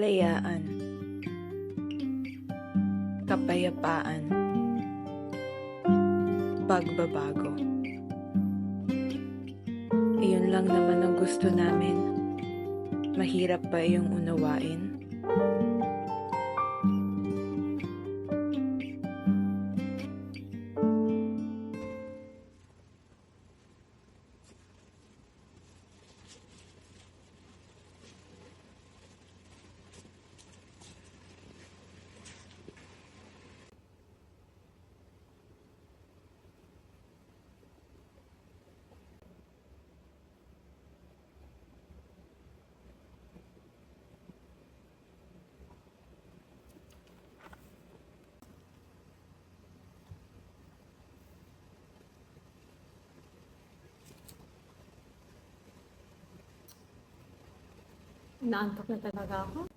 kalayaan, kapayapaan, pagbabago. Iyon lang naman ang gusto namin. Mahirap ba iyong unawain? Naantok na talaga ako.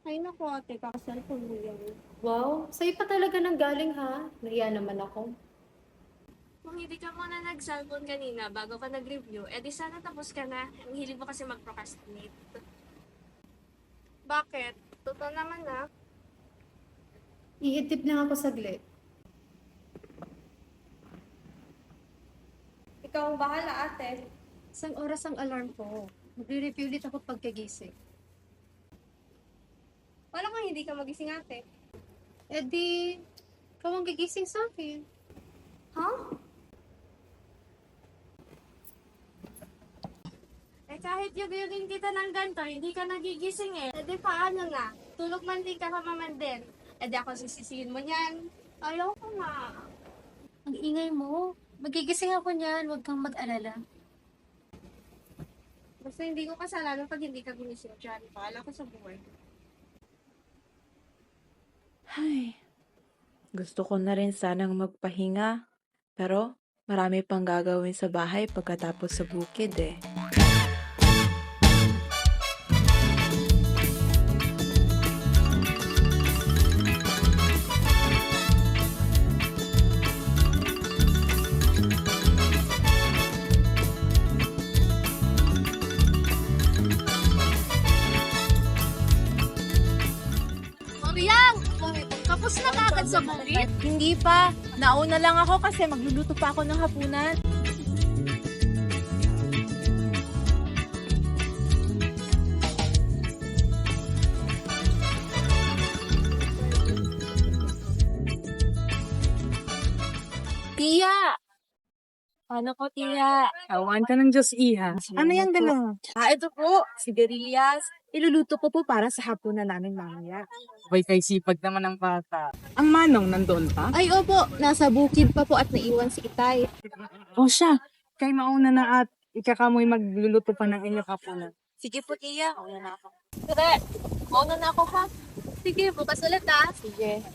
Ay naku ate, kaka-cellphone mo yan. Wow, sa'yo pa talaga nang galing ha. Nahiya naman ako. Kung hindi ka muna nag-cellphone kanina bago ka nag-review, edi sana tapos ka na. Ang hilig mo kasi mag-procrastinate. Bakit? Totoo naman na. Iitip lang ako saglit. Ikaw ang bahala ate. Isang oras ang alarm ko. Magre-review ulit ako pagkagising. Wala kang hindi ka magising ate. Eh di, ikaw ang gigising sa akin. Ha? Eh kahit yug-yugin kita ng ganito, hindi ka nagigising eh. Edi paano na? Tulog man di ka man din. Edi ako sisisihin mo niyan. Ayaw ko nga. Ang ingay mo. Magigising ako niyan, huwag kang mag-alala. Basta hindi ko kasalanan pag hindi ka gumising dyan. Paala ko sa buhay. Ay, gusto ko na rin sanang magpahinga. Pero marami pang gagawin sa bahay pagkatapos sa bukid eh. Mariang! Kapos na kagad sa bukid? Hindi pa. Nauna lang ako kasi magluluto pa ako ng hapunan. Tia! Paano ko, Tia? Awan ka ng Diyos, Iha. Ano yung dala mo? Ito po, sigarilyas. Iluluto ko po para sa hapunan namin mamaya. Bay kay sipag naman ng bata. Ang manong nandoon pa? Ay, opo. Nasa bukid pa po at naiwan si Itay. O siya, kay mauna na at ikakamoy magluluto pa ng inyong kapunan. Sige po, Tia. Una na ako. Tere, mauna na ako ha. Sige, bukas ulit ha. Sige.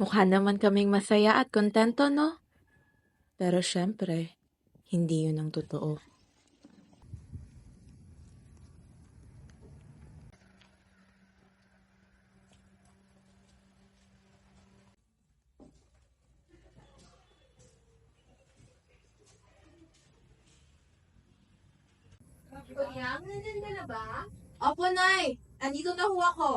Mukha naman kaming masaya at kontento, no? Pero syempre, hindi yun ang totoo. Kuya, nandiyan ka na ba? Opo, Nay! Andito na ho ako.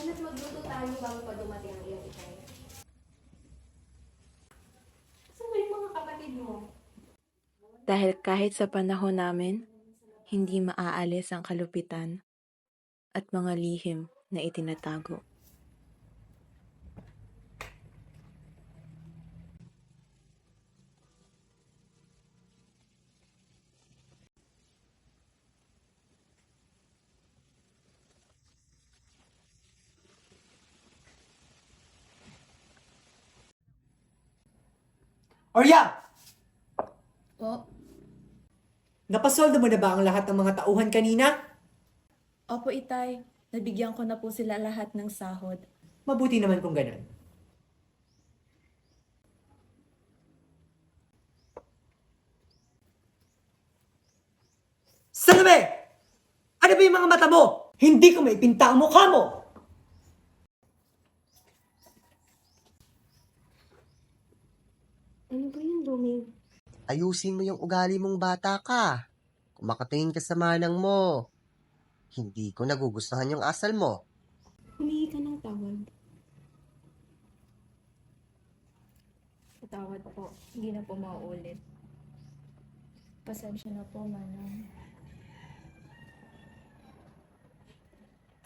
Ngunit magluto tayo bago pa dumating ang iyong Itay. Saan ba yung mga kapatid mo? Dahil kahit sa panahon namin, hindi maaalis ang kalupitan at mga lihim na itinatago. Orya! Po? Napasoldo mo na ba ang lahat ng mga tauhan kanina? Opo, Itay. Nabigyan ko na po sila lahat ng sahod. Mabuti naman kung ganun. Salabi! Ano ba yung mga mata mo? Hindi ko maipinta ang mukha mo! Ano ba yun, Luming? Ayusin mo yung ugali mong bata ka. Kung makatingin ka sa manang mo, hindi ko nagugustuhan yung asal mo. Humingi ka ng tawad. Patawad po. Hindi na po mauulit. Pasensya na po, Manang.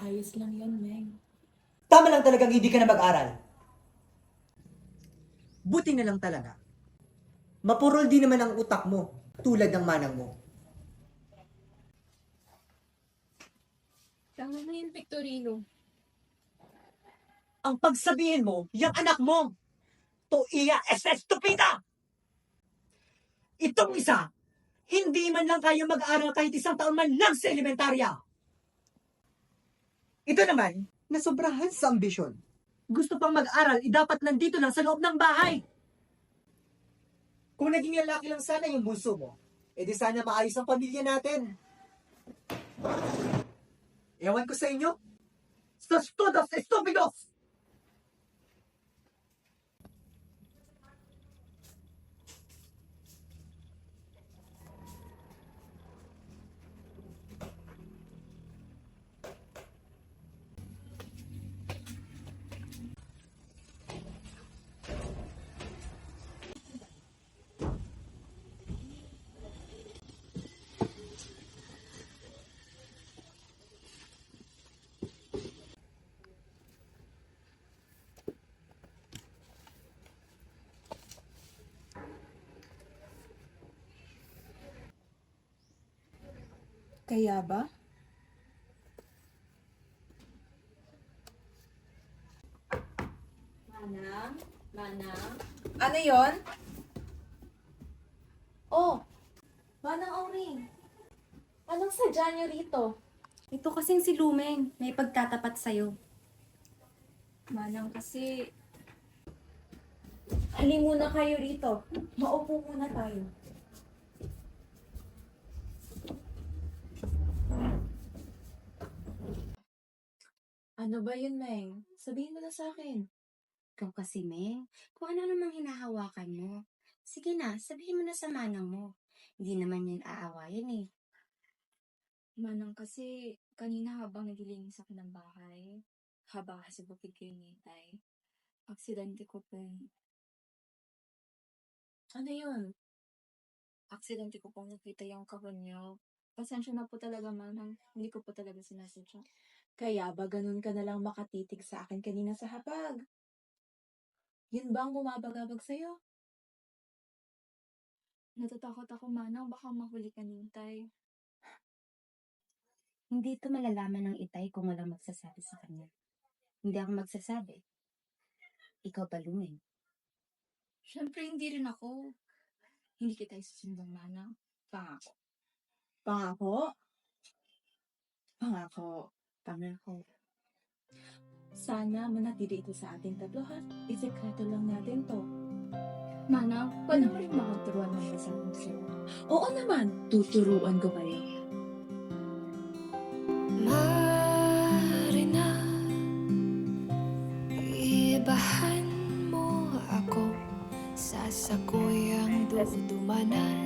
Ayos lang yun, Meng. Tama lang talagang hindi ka na mag-aral. Buti na lang talaga. Mapurol din naman ang utak mo, tulad ng manang mo. Tama na yun, Victorino. Ang pagsabihin mo, yung anak mo, to iya es estupida! Itong isa, hindi man lang kaya mag-aral kahit isang taon man lang sa elementarya. Ito naman, nasobrahan sa ambisyon. Gusto pang mag-aral, dapat nandito lang sa loob ng bahay. Kung naging lalaki lang sana yung bunso mo, edi sana maayos ang pamilya natin. Ewan ko sa inyo, sa todos estúpidos! Kaya ba? Manang? Manang? Ano yon? Oh! Manang Auring! Anong sadya niyo rito? Ito kasing si Lumeng. May pagtatapat sa'yo. Manang kasi... Hali muna kayo rito. Maupo muna tayo. Ano ba yun, Meng? Sabihin mo na sa akin. Ikaw kasi, Meng, kung ano namang hinahawakan mo. Sige na, sabihin mo na sa manang mo. Hindi naman yun aawayan eh. Manang kasi, kanina habang naglilinis ako ng bahay, habang kasi bukid kayo ni Tay, aksidente ko pong... Ano yun? Aksidente ko pong nakita yung kahon niyo. Pasensya na po talaga, Manang. Hindi ko po talaga sinasadya. Kaya ba ganun ka nalang makatitig sa akin kanina sa hapag? Yun ba ang bumabagabag sa'yo? Natatakot ako, Manang. Baka mahuli ka ni Tay. Hindi ito malalaman ng itay kung walang magsasabi sa kanya. Hindi ako magsasabi. Ikaw ba, Lumeng? Siyempre, hindi rin ako. Hindi kita isusundan, Manang. Pangako. Pangako? Pangako. Pangako. Sana manatili ito sa ating tatlo, ha? Isekreto lang natin to. Manang, Wala mo rin makaturuan ng kasama sa'yo. Oo naman, tuturuan ko kayo. Marina, ibahan mo ako sa sakuyang dudumanan.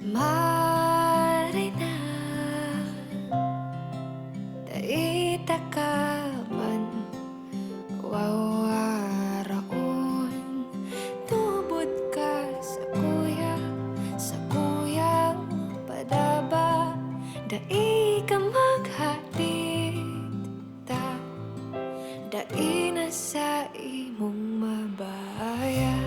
Marina, daita ka man wawaraon. Tubod ka sa kuyang padaba. Dai ka maghatid ta, dai na sa imong mabaya.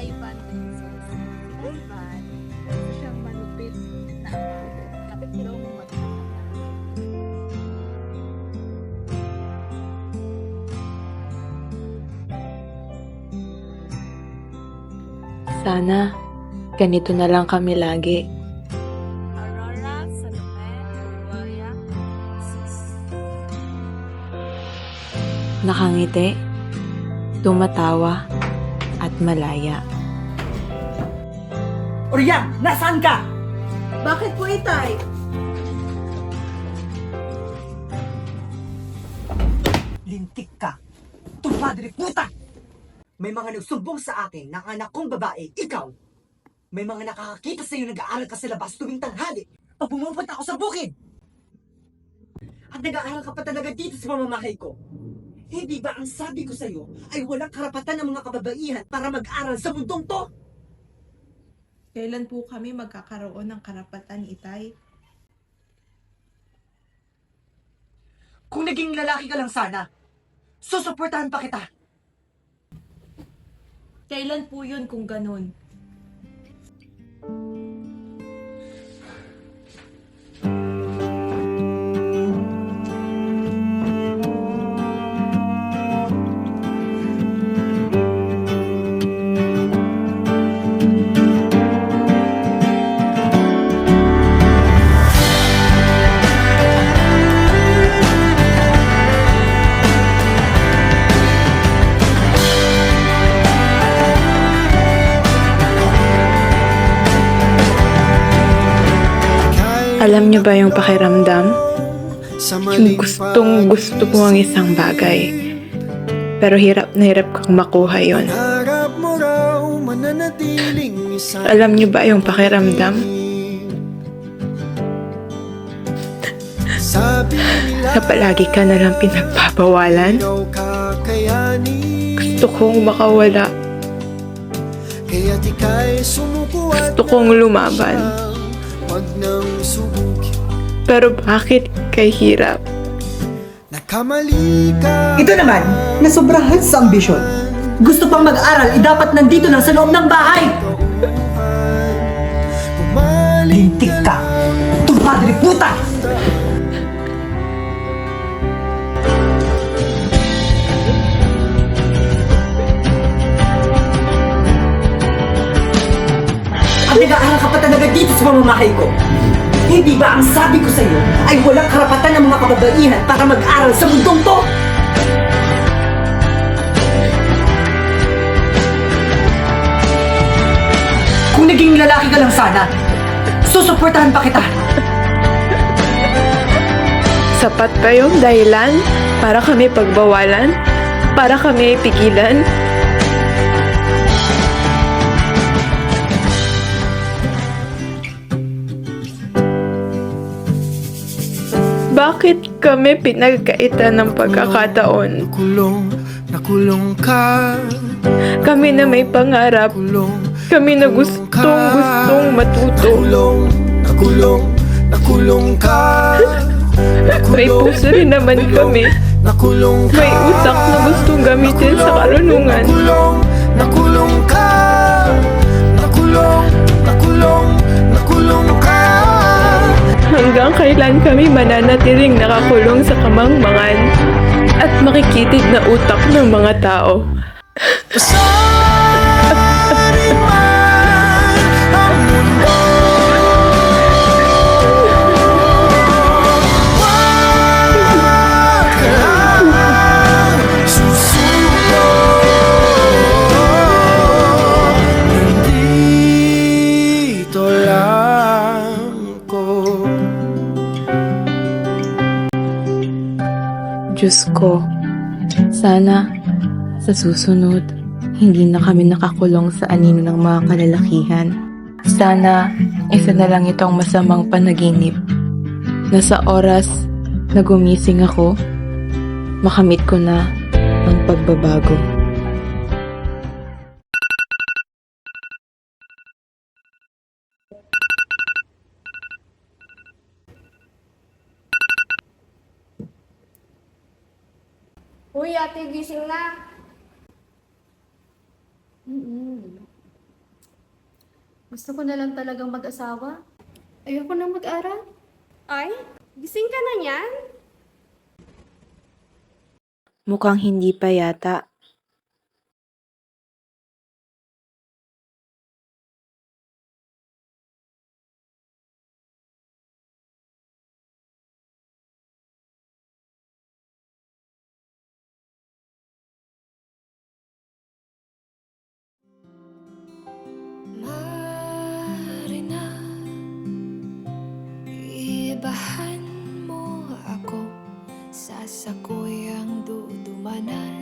Ivan Princess. Ivan, isa siyang malupit na ama. Kapit ilaw mo Sana, ganito na lang kami lagi. Aurora, Salome, Gloria, Sis. Nakangiti, tumatawa, at malaya. Orian, nasaan ka? Bakit po, Itay? Lintik ka. Tumadre puta! May mga nagsumbong sa akin ng anak kong babae, ikaw. May mga nakakakita sa iyo nag-aaral ka sa labas tuwing tanghali. Pag pumupunta ako sa bukid. At nag-aaral ka pa talaga dito sa pamamahay ko. Hindi ba ang sabi ko sa iyo ay walang karapatan ng mga kababaihan para mag-aral sa mundong to? Kailan po kami magkakaroon ng karapatan, Itay? Kung naging lalaki ka lang sana, susuportahan pa kita. Kailan po yun kung ganun? Alam niyo ba yung pakiramdam? Yung gustong gusto mo ang isang bagay. Pero hirap na hirap kang makuha yon. Alam niyo ba yung pakiramdam? Na palagi ka na lang pinagpapawalan? Gusto kong makawala. Gusto kong lumaban. Pero bakit kay hirap? Ito naman, nasobrahan sa ambisyon. Gusto pang mag-aral, dapat nandito lang sa loob ng bahay. Lintik ka. Tumadre puta! At nag-aaral ka pa talaga dito sa pamamahay ko. Hindi ba ang sabi ko sa iyo ay walang karapatan ng mga kababaihan para mag-aral sa mundong to? Kung naging lalaki ka lang sana, susuportahan pa kita. Sapat ba yung dahilan para kami pagbawalan? Para kami pigilan? Bakit kami pinagkaitan ng pagkakataon? Nakulong ka. Kami na may pangarap. Kami na gustong matuto. Nakulong ka. May puso rin naman kami. May utak na gustong gamitin sa karunungan. Nakulong ka. Nakulong ka. Hanggang kailan kami mananatiling nakakulong sa kamangmangan at makikitig na utak ng mga tao? Pasarin man ang mundo. Wag ka lang susuko. Nandito lang ko. Diyos ko, sana sa susunod, hindi na kami nakakulong sa anino ng mga kalalakihan. Sana isa na lang itong masamang panaginip na sa oras na gumising ako, makamit ko na ang pagbabago. Uy, ate, gising na. Gusto ko na lang talagang mag-asawa. Ayoko na mag-aral. Ay, gising ka na niyan? Mukhang hindi pa yata. Sasakuyang dudumanan